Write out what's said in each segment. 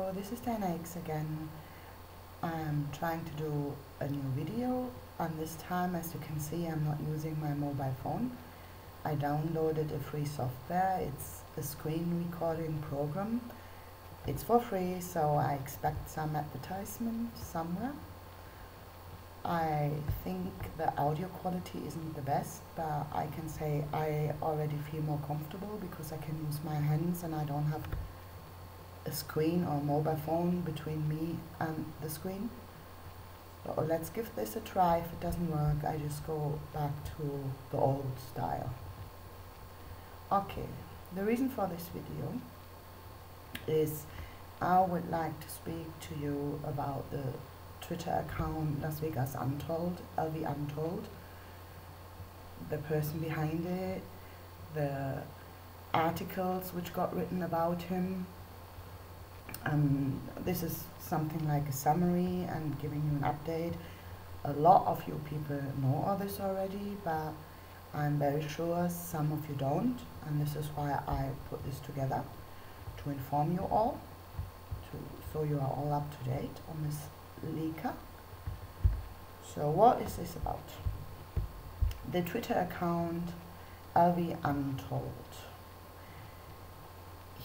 So this is Diana X again. I'm trying to do a new video, and this time, as you can see, I'm not using my mobile phone. I downloaded a free software. It's a screen recording program. It's for free, so I expect some advertisement somewhere. I think the audio quality isn't the best, but I can say I already feel more comfortable because I can use my hands and I don't have a screen or mobile phone between me and the screen. So let's give this a try. If it doesn't work, I just go back to the old style. Okay, the reason for this video is I would like to speak to you about the Twitter account Las Vegas Untold, LV Untold, the person behind it, the articles which got written about him. This is something like a summary and giving you an update. A lot of you people know all this already, but I'm very sure some of you don't, and this is why I put this together, to inform you all, so you are all up to date on this leaker. So what is this about? The Twitter account LV Untold.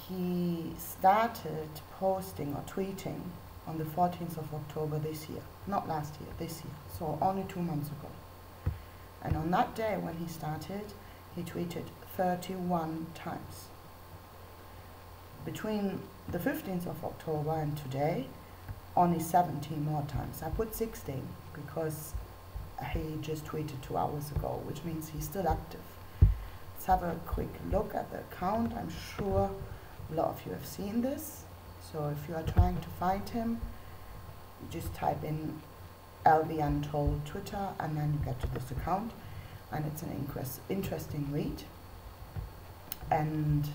He started posting or tweeting on the 14th of October this year, not last year, this year, so only 2 months ago. And on that day when he started, he tweeted 31 times. Between the 15th of October and today, only 17 more times. I put 16 because he just tweeted 2 hours ago, which means he's still active. Let's have a quick look at the account. I'm sure a lot of you have seen this. So if you are trying to find him, you just type in LV Untold Twitter and then you get to this account, and it's an interesting read. And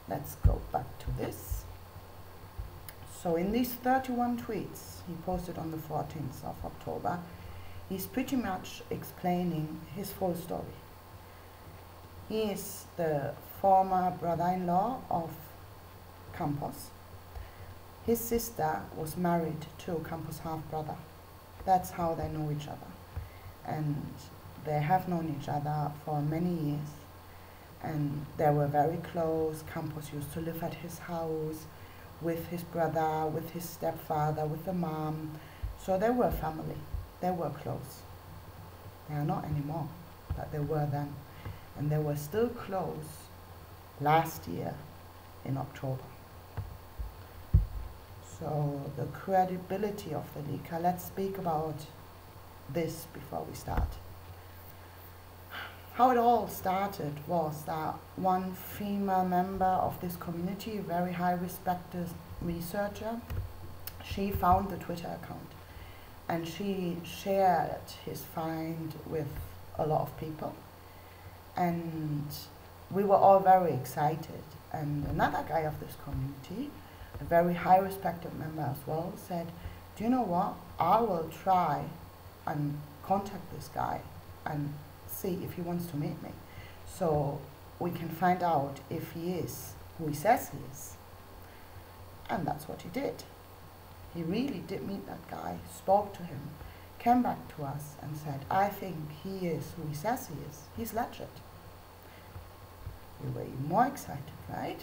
let's go back to this. So in these 31 tweets he posted on the 14th of October, he's pretty much explaining his full story. He is the former brother-in-law of Campos. His sister was married to Campos' half-brother. That's how they know each other. And they have known each other for many years. And they were very close. Campos used to live at his house with his brother, with his stepfather, with the mom. So they were family. They were close. They are not anymore, but they were then. And they were still close last year in October. So the credibility of the leaker, let's speak about this before we start. How it all started was that one female member of this community, a very high respected researcher, she found the Twitter account and she shared his find with a lot of people, and we were all very excited. And another guy of this community, a very high respected member as well, said, do you know what, I will try and contact this guy and see if he wants to meet me, so we can find out if he is who he says he is. And that's what he did. He really did meet that guy, spoke to him, came back to us and said, I think he is who he says he is. He's legit. We were even more excited, right?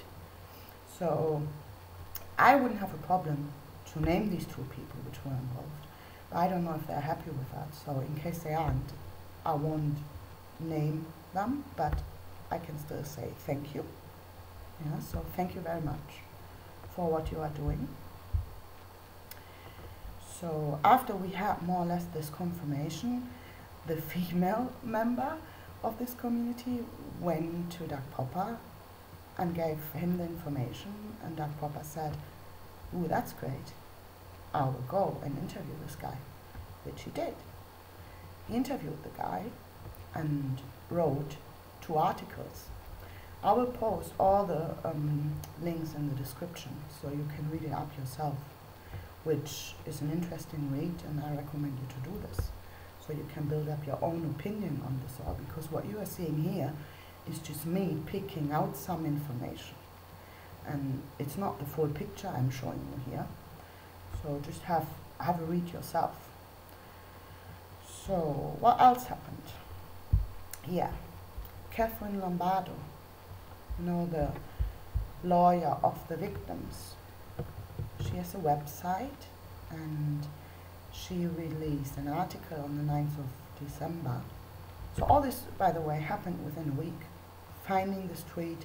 So I wouldn't have a problem to name these 2 people which were involved, but I don't know if they're happy with that. So in case they aren't, I won't name them, but I can still say thank you. Yeah, so thank you very much for what you are doing. So after we had more or less this confirmation, the female member of this community went to Doug Popper and gave him the information, and Doug Popper said, ooh, that's great, I will go and interview this guy, which he did. He interviewed the guy and wrote 2 articles. I will post all the links in the description so you can read it up yourself, which is an interesting read, and I recommend you to do this so you can build up your own opinion on this all, because what you are seeing here is just me picking out some information. and it's not the full picture I'm showing you here. So just have a read yourself. So what else happened? Yeah, Catherine Lombardo, you know, the lawyer of the victims. She has a website, and she released an article on the 9th of December. So all this, by the way, happened within a week. Finding the street,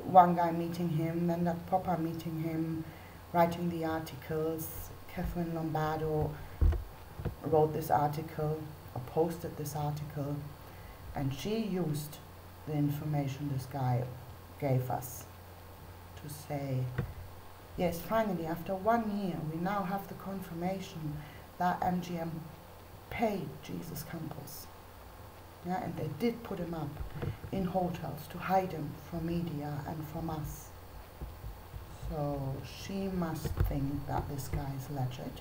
one guy meeting him, then that papa meeting him, writing the articles. Catherine Lombardo wrote this article, or posted this article, and she used the information this guy gave us to say, yes, finally, after 1 year, we now have the confirmation that MGM paid Jesus Campos. Yeah, and they did put him up in hotels to hide him from media and from us. So she must think that this guy is legit.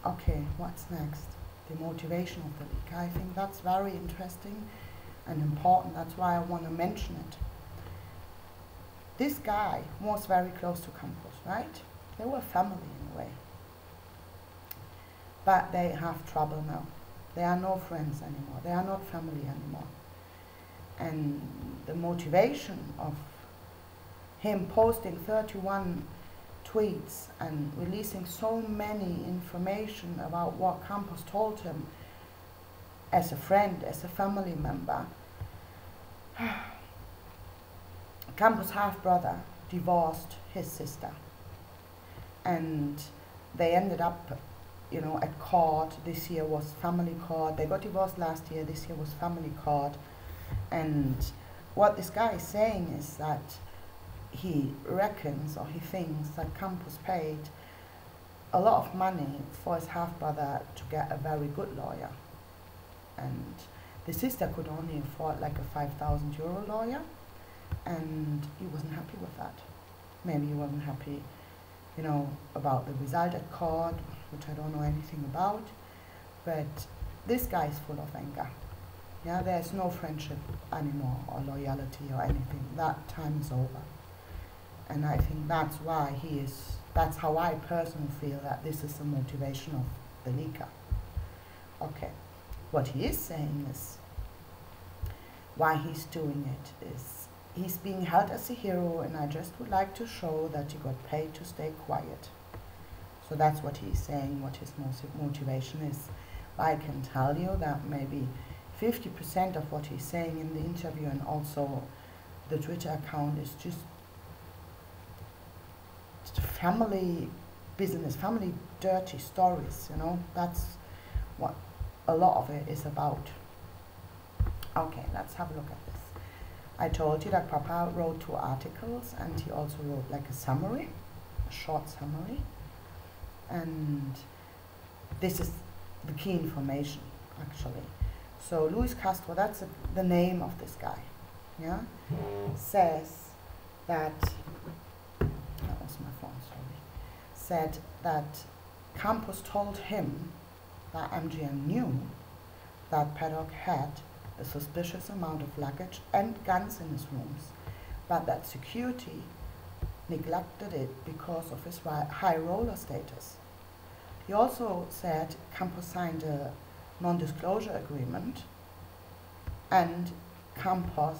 Okay, what's next? The motivation of the leak. I think that's very interesting and important. That's why I want to mention it. This guy was very close to Campos, right? They were family in a way. But they have trouble now. They are no friends anymore. They are not family anymore. And the motivation of him posting 31 tweets and releasing so many information about what Campos told him as a friend, as a family member. Campos' half-brother divorced his sister, and they ended up, you know, at court. This year was family court. They got divorced last year. This year was family court. And what this guy is saying is that he reckons, or he thinks, that Campos paid a lot of money for his half-brother to get a very good lawyer. And the sister could only afford like a 5,000 euro lawyer, and he wasn't happy with that. Maybe he wasn't happy, you know, about the result at court, which I don't know anything about, but this guy is full of anger. Yeah, there's no friendship anymore, or loyalty or anything. That time is over. And I think that's why that's how I personally feel that this is the motivation of the leaker. Okay, what he is saying is, why he's doing it is, he's being held as a hero, and I just would like to show that he got paid to stay quiet. So that's what he's saying, what his motivation is. I can tell you that maybe 50% of what he's saying in the interview and also the Twitter account is just family business, family dirty stories, you know. That's what a lot of it is about. Okay, let's have a look at this. I told you that Papa wrote 2 articles, and he also wrote like a summary, a short summary. And this is the key information, actually. So Luis Castro, that's the name of this guy, yeah, says that, that was my phone, sorry, said that Campos told him that MGM knew that Paddock had a suspicious amount of luggage and guns in his rooms, but that security neglected it because of his high roller status. He also said Campos signed a non-disclosure agreement, and Campos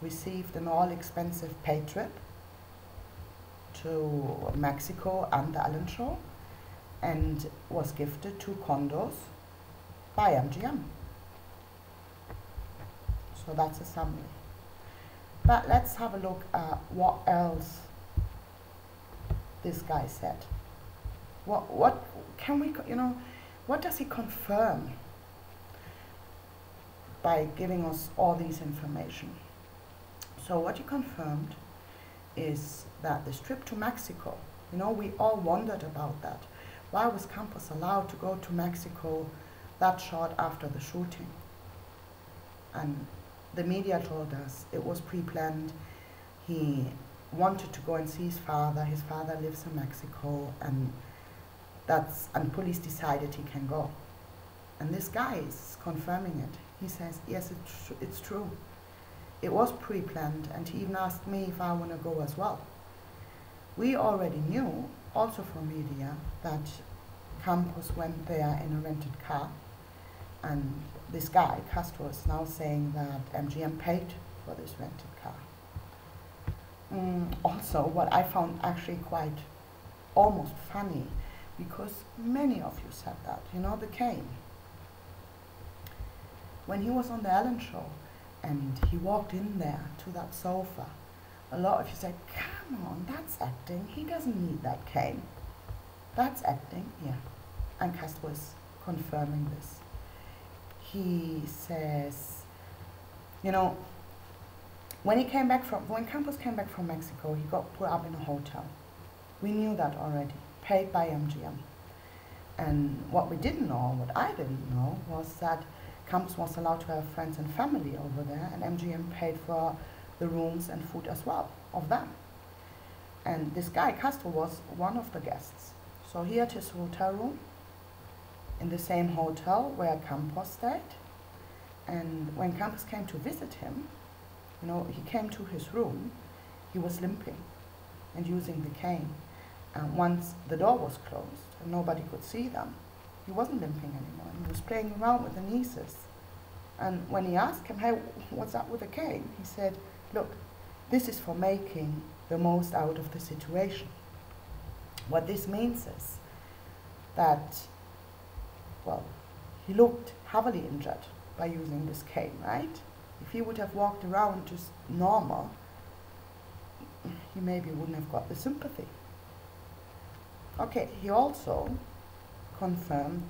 received an all-expensive pay trip to Mexico and the Island Show, and was gifted 2 condos by MGM. So that's a summary. But let's have a look at what else this guy said. What can we, you know, what does he confirm by giving us all these information? So what he confirmed is that this trip to Mexico, you know, we all wondered about that. Why was Campos allowed to go to Mexico that short after the shooting? And the media told us it was pre-planned. He wanted to go and see his father. His father lives in Mexico, and police decided he can go. And this guy is confirming it. He says, yes, it's true. it was pre-planned, and he even asked me if I want to go as well. We already knew, also from media, that Campos went there in a rented car, and this guy, Castro, is now saying that MGM paid for this rented car. Also, what I found actually quite almost funny, because many of you said that, you know, the cane. When he was on the Ellen show and he walked in there to that sofa, a lot of you said, come on, that's acting. He doesn't need that cane. That's acting, yeah. And Castro is confirming this. He says, you know, when Campos came back from Mexico, he got put up in a hotel. We knew that already, paid by MGM. And what we didn't know, what I didn't know, was that Campos was allowed to have friends and family over there, and MGM paid for the rooms and food as well, of them. And this guy, Castro, was one of the guests. So he had his hotel room in the same hotel where Campos stayed. And when Campos came to visit him, you know, he came to his room, he was limping and using the cane. And once the door was closed and nobody could see them, he wasn't limping anymore. He was playing around with the nieces. And when he asked him, hey, what's up with the cane? He said, look, this is for making the most out of the situation. What this means is that, well, he looked heavily injured by using this cane, right? If he would have walked around just normal, he maybe wouldn't have got the sympathy. Okay, he also confirmed,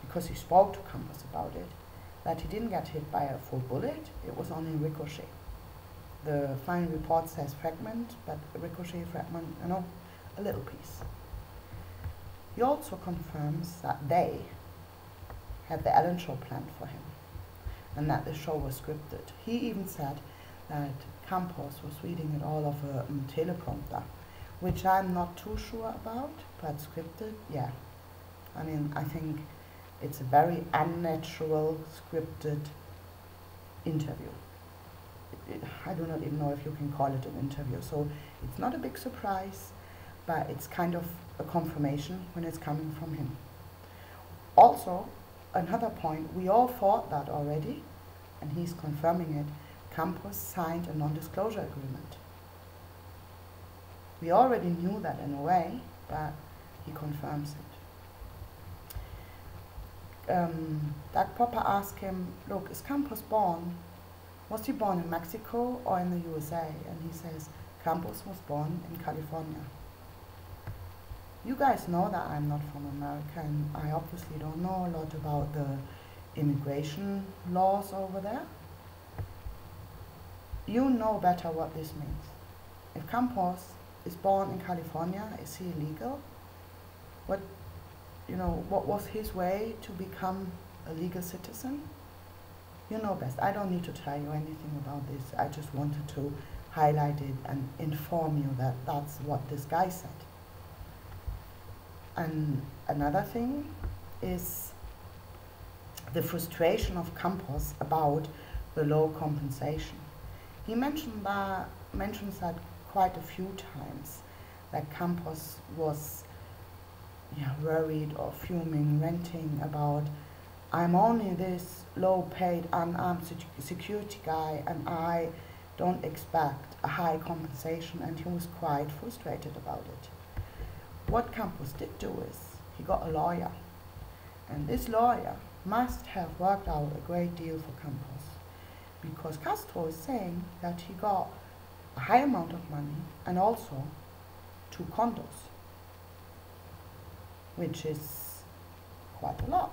because he spoke to Campos about it, that he didn't get hit by a full bullet, it was only ricochet. The final report says fragment, but ricochet fragment, you know, a little piece. He also confirms that they had the Ellen show planned for him, and that the show was scripted. He even said that Campos was reading it all off a teleprompter, which I'm not too sure about, but scripted, yeah. I mean, I think it's a very unnatural, scripted interview. I do not even know if you can call it an interview. So it's not a big surprise, but it's kind of a confirmation when it's coming from him. Also, another point, we all thought that already, and he's confirming it, Campos signed a non-disclosure agreement. We already knew that in a way, but he confirms it. Doug Popper asked him, look, is Campos born? Was he born in Mexico or in the USA? And he says, Campos was born in California. You guys know that I'm not from America, and I obviously don't know a lot about the immigration laws over there. You know better what this means. If Campos is born in California, is he illegal? What was his way to become a legal citizen? You know best. I don't need to tell you anything about this. I just wanted to highlight it and inform you that that's what this guy said. And another thing is the frustration of Campos about the low compensation. He mentions that quite a few times, that Campos was worried or fuming, ranting about, I'm only this low-paid, unarmed security guy, and I don't expect a high compensation, and he was quite frustrated about it. What Campos did do is, he got a lawyer, and this lawyer must have worked out a great deal for Campos, because Castro is saying that he got a high amount of money and also 2 condos, which is quite a lot.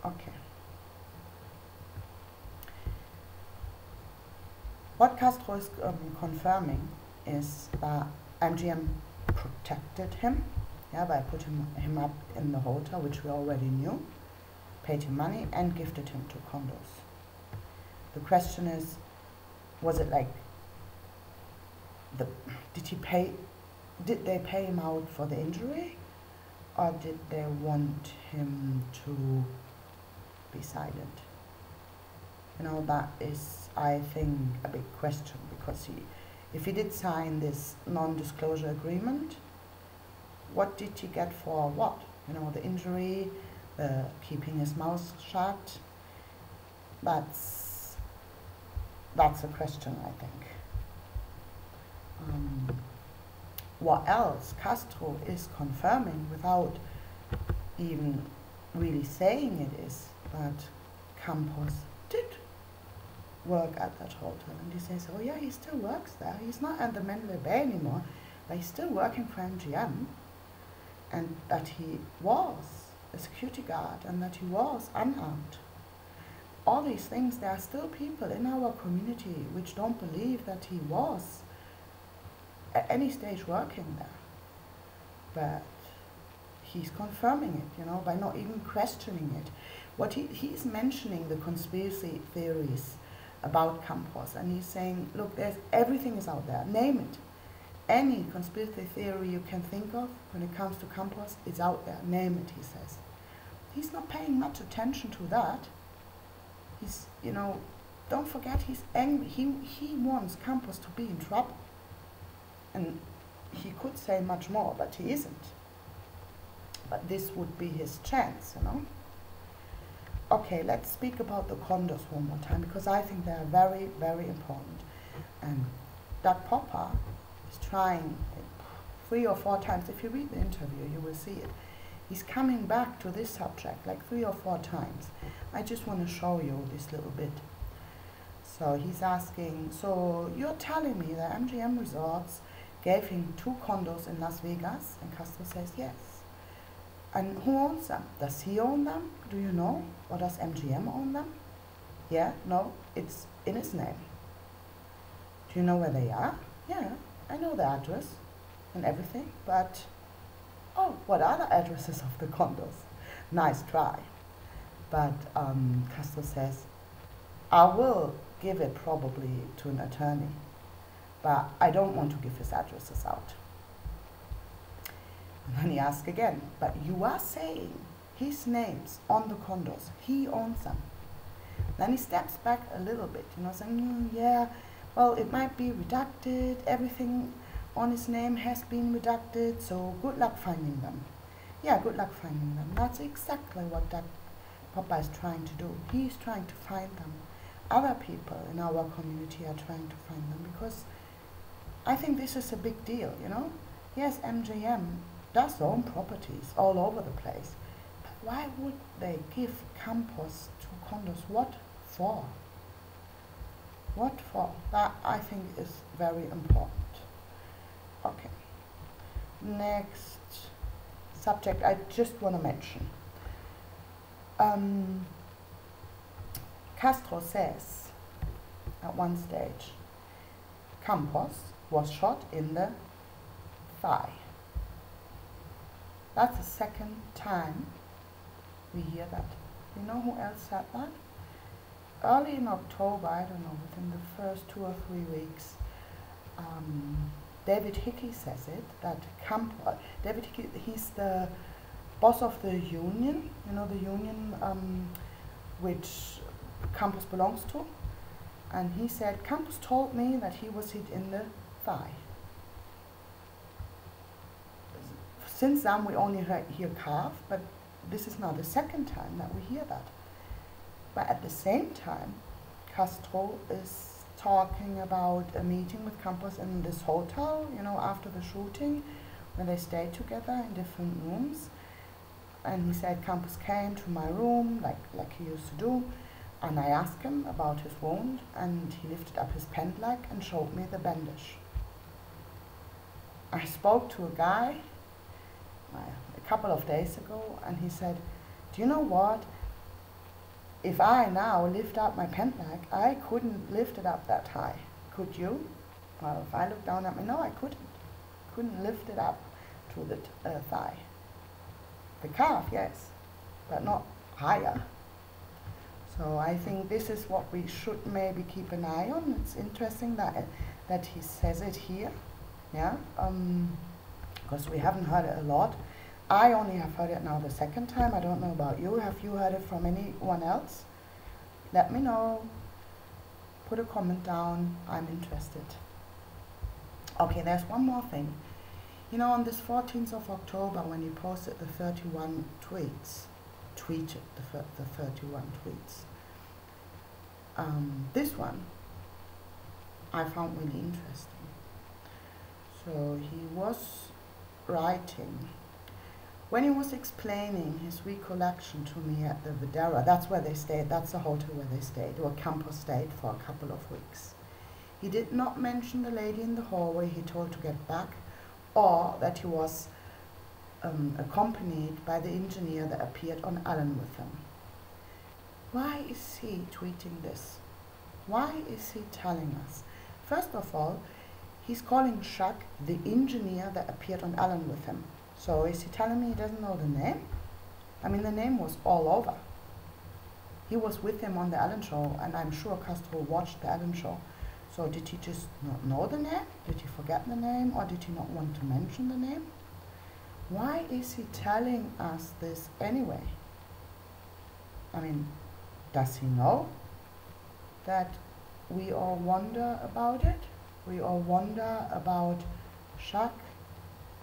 Okay. What Castro is confirming is that MGM protected him, by putting him up in the hotel, which we already knew, paid him money and gifted him 2 condos. The question is, was it like, did they pay him out for the injury, or did they want him to be silent? You know, that is, I think, a big question, because if he did sign this non-disclosure agreement, what did he get for what? You know, the injury, keeping his mouth shut. That's a question, I think. What else Castro is confirming without even really saying it is that Campos did work at that hotel, and he says, oh yeah, he still works there. He's not at the Mandalay Bay anymore, but he's still working for MGM, and that he was a security guard and that he was unarmed. All these things, there are still people in our community which don't believe that he was at any stage working there. But he's confirming it, you know, by not even questioning it. What he's mentioning the conspiracy theories about Campos, and he's saying, look, everything is out there, name it. Any conspiracy theory you can think of when it comes to Campos is out there, name it, he says. He's not paying much attention to that. He's, you know, don't forget, he's angry. He wants Campos to be in trouble. And he could say much more, but he isn't. But this would be his chance, you know. Okay, let's speak about the condos one more time, because I think they are very, very important. And that Popper is trying 3 or 4 times. If you read the interview, you will see it. He's coming back to this subject like 3 or 4 times. I just want to show you this little bit. So he's asking, so you're telling me that MGM Resorts gave him 2 condos in Las Vegas? And Castro says yes. And who owns them? Does he own them? Do you know? Or does MGM own them? Yeah, no, it's in his name. Do you know where they are? Yeah, I know the address and everything, but oh, what are the addresses of the condos? Nice try. But Castro says, I will give it probably to an attorney, but I don't want to give his addresses out. And then he asks again, but you are saying his name's on the condos, he owns them. Then he steps back a little bit, you know, saying, yeah, well, it might be redacted, everything on his name has been redacted, so good luck finding them. Yeah, good luck finding them. That's exactly what that Papa is trying to do. He's trying to find them. Other people in our community are trying to find them, because I think this is a big deal, you know. Yes, MGM does own properties all over the place, but why would they give Campos 2 condos? What for? What for? That, I think, is very important. Okay. Next subject I just want to mention. Castro says at one stage Campos was shot in the thigh. That's the second time we hear that. You know who else said that? Early in October, I don't know, within the first 2 or 3 weeks, David Hickey says it, that David Hickey, he's the boss of the union, you know, the union which Campos belongs to, and he said, Campos told me that he was hit in the thigh. Since then we only hear calf, but this is now the second time that we hear that. But at the same time, Castro is talking about a meeting with Campos in this hotel, you know, after the shooting, when they stayed together in different rooms. And he said Campos came to my room, like he used to do, and I asked him about his wound, and he lifted up his pant leg and showed me the bandage. I spoke to a guy a couple of days ago, and he said, do you know what? If I now lift up my pant leg, I couldn't lift it up that high. Could you? Well, if I look down at me, no, I couldn't lift it up to the thigh. The calf, yes, but not higher. So I think this is what we should maybe keep an eye on. It's interesting that he says it here, yeah, because we haven't heard it a lot. I only have heard it now the second time. I don't know about you. Have you heard it from anyone else? Let me know. put a comment down. I'm interested. Okay, there's one more thing. You know, on this 14th of October, when he posted the 31 tweets, tweeted the 31 tweets, this one I found really interesting. So he was writing, when he was explaining his recollection to me at the Videra, that's where they stayed, that's the hotel where they stayed, or campus stayed for a couple of weeks. He did not mention the lady in the hallway he told to get back, or that he was accompanied by the engineer that appeared on Alan with him. Why is he tweeting this? Why is he telling us? First of all, he's calling Chuck the engineer that appeared on Alan with him. So is he telling me he doesn't know the name? I mean, the name was all over. He was with him on the Alan show, and I'm sure Castro watched the Alan show. So did he just not know the name? Did he forget the name? Or did he not want to mention the name? Why is he telling us this anyway? I mean, does he know that we all wonder about it? We all wonder about Chuck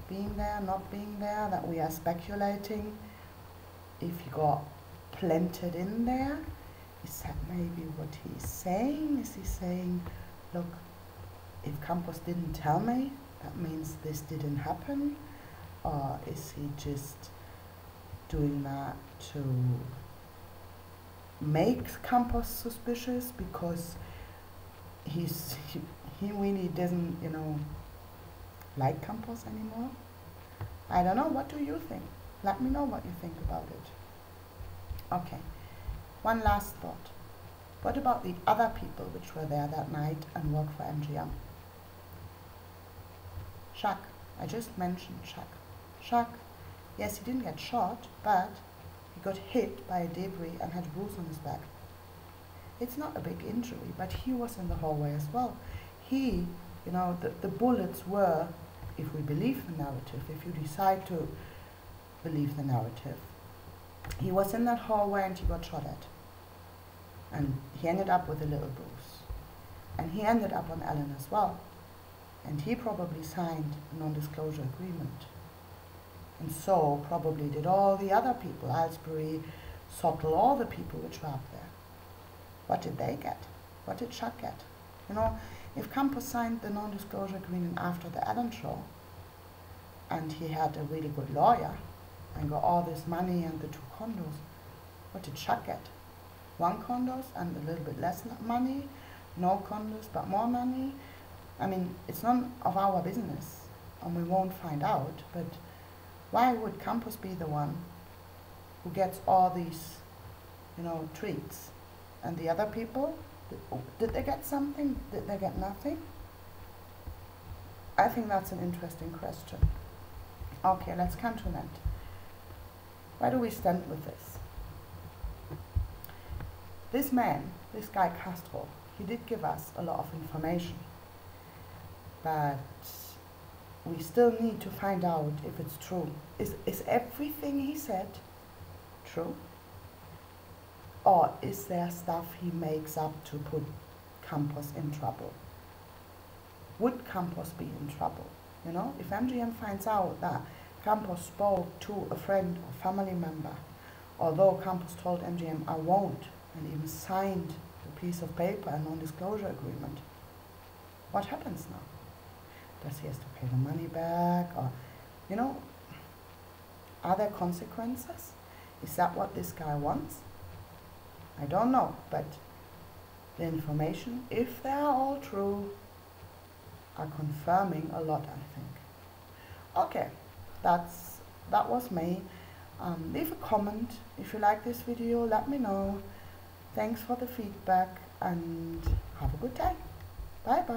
being there, not being there, that we are speculating if he got planted in there. Is that maybe what he's saying? Is he saying, look, if Campos didn't tell me, that means this didn't happen? Or is he just doing that to make Campos suspicious because he really doesn't, you know, like Campos anymore? I don't know. What do you think? Let me know what you think about it. Okay. One last thought. What about the other people which were there that night and worked for MGM? Chuck. I just mentioned Chuck. Chuck, yes, he didn't get shot, but he got hit by a debris and had a bruise on his back. It's not a big injury, but he was in the hallway as well. He, you know, the bullets were, if we believe the narrative, if you decide to believe the narrative, he was in that hallway and he got shot at. And he ended up with a little bruise. And he ended up on Alan as well. And he probably signed a non-disclosure agreement. And so probably did all the other people, Aylesbury, Sottle, all the people which were up there. What did they get? What did Chuck get? You know, if Campos signed the non-disclosure agreement after the Alan show, and he had a really good lawyer, and got all this money and the 2 condos, what did Chuck get? 1 condos and a little bit less money, no condos but more money. I mean, it's none of our business, and we won't find out, but why would Campos be the one who gets all these, you know, treats? And the other people, did they get something? Did they get nothing? I think that's an interesting question. Okay, let's come to an end. Where do we stand with this? This man, this guy Castro, he did give us a lot of information, but we still need to find out if it's true. Is everything he said true? Or is there stuff he makes up to put Campos in trouble? Would Campos be in trouble? You know, if MGM finds out that Campos spoke to a friend or family member, although Campos told MGM, I won't, and even signed a piece of paper, a non-disclosure agreement, what happens now? Does he have to pay the money back? Or, you know, are there consequences? Is that what this guy wants? I don't know, but the information, if they are all true, are confirming a lot, I think. Okay, that was me. Leave a comment if you like this video, let me know. Thanks for the feedback and have a good day. Bye bye.